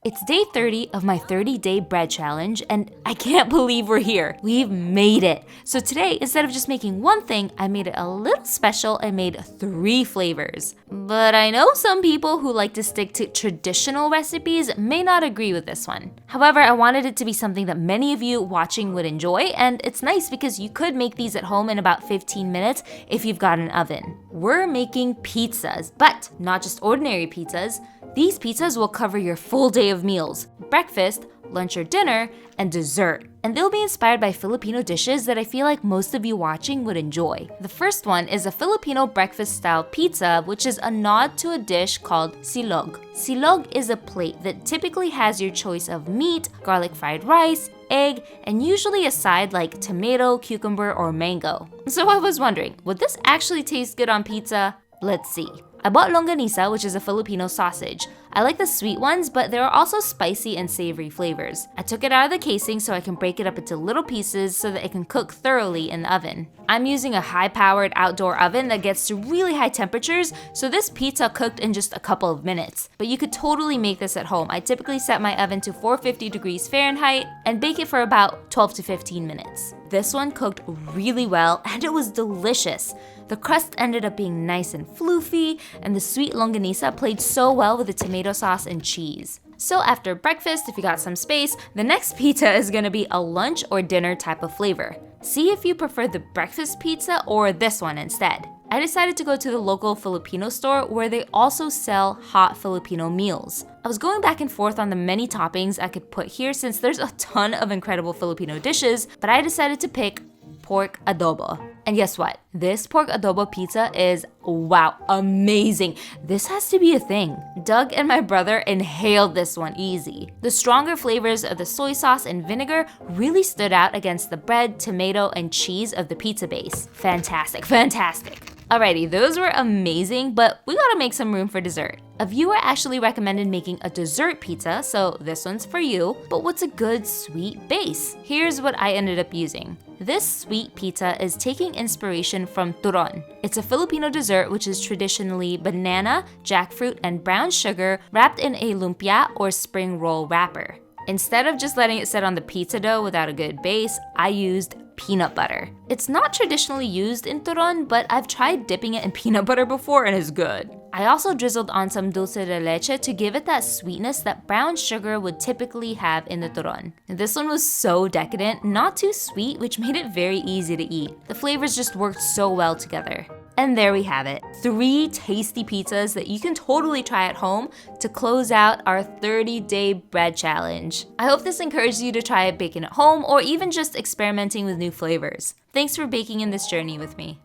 It's day 30 of my 30-day bread challenge, and I can't believe we're here. We've made it. So today, instead of just making one thing, I made it a little special and made 3 flavors. But I know some people who like to stick to traditional recipes may not agree with this one. However, I wanted it to be something that many of you watching would enjoy, and it's nice because you could make these at home in about 15 minutes if you've got an oven. We're making pizzas, but not just ordinary pizzas. These pizzas will cover your full day of meals, breakfast, lunch or dinner, and dessert. And they'll be inspired by Filipino dishes that I feel like most of you watching would enjoy. The first one is a Filipino breakfast-style pizza, which is a nod to a dish called silog. Silog is a plate that typically has your choice of meat, garlic fried rice, egg, and usually a side like tomato, cucumber, or mango. So I was wondering, would this actually taste good on pizza? Let's see. I bought longanisa, which is a Filipino sausage. I like the sweet ones, but there are also spicy and savory flavors. I took it out of the casing so I can break it up into little pieces so that it can cook thoroughly in the oven. I'm using a high-powered outdoor oven that gets to really high temperatures, so this pizza cooked in just a couple of minutes. But you could totally make this at home. I typically set my oven to 450 degrees Fahrenheit and bake it for about 12 to 15 minutes. This one cooked really well and it was delicious. The crust ended up being nice and floofy, and the sweet longanisa played so well with the tomato sauce and cheese. So after breakfast, if you got some space, the next pizza is gonna be a lunch or dinner type of flavor. See if you prefer the breakfast pizza or this one instead. I decided to go to the local Filipino store where they also sell hot Filipino meals. I was going back and forth on the many toppings I could put here since there's a ton of incredible Filipino dishes, but I decided to pick pork adobo. And guess what? This pork adobo pizza is, wow, amazing. This has to be a thing. Doug and my brother inhaled this one easy. The stronger flavors of the soy sauce and vinegar really stood out against the bread, tomato, and cheese of the pizza base. Fantastic, fantastic. Alrighty, those were amazing, but we gotta make some room for dessert. A viewer actually recommended making a dessert pizza, so this one's for you, but what's a good sweet base? Here's what I ended up using. This sweet pizza is taking inspiration from turon. It's a Filipino dessert which is traditionally banana, jackfruit, and brown sugar wrapped in a lumpia or spring roll wrapper. Instead of just letting it sit on the pizza dough without a good base, I used peanut butter. It's not traditionally used in turon, but I've tried dipping it in peanut butter before and it's good. I also drizzled on some dulce de leche to give it that sweetness that brown sugar would typically have in the turon. And this one was so decadent, not too sweet, which made it very easy to eat. The flavors just worked so well together. And there we have it, 3 tasty pizzas that you can totally try at home to close out our 30-day bread challenge. I hope this encourages you to try baking at home or even just experimenting with new flavors. Thanks for baking in this journey with me.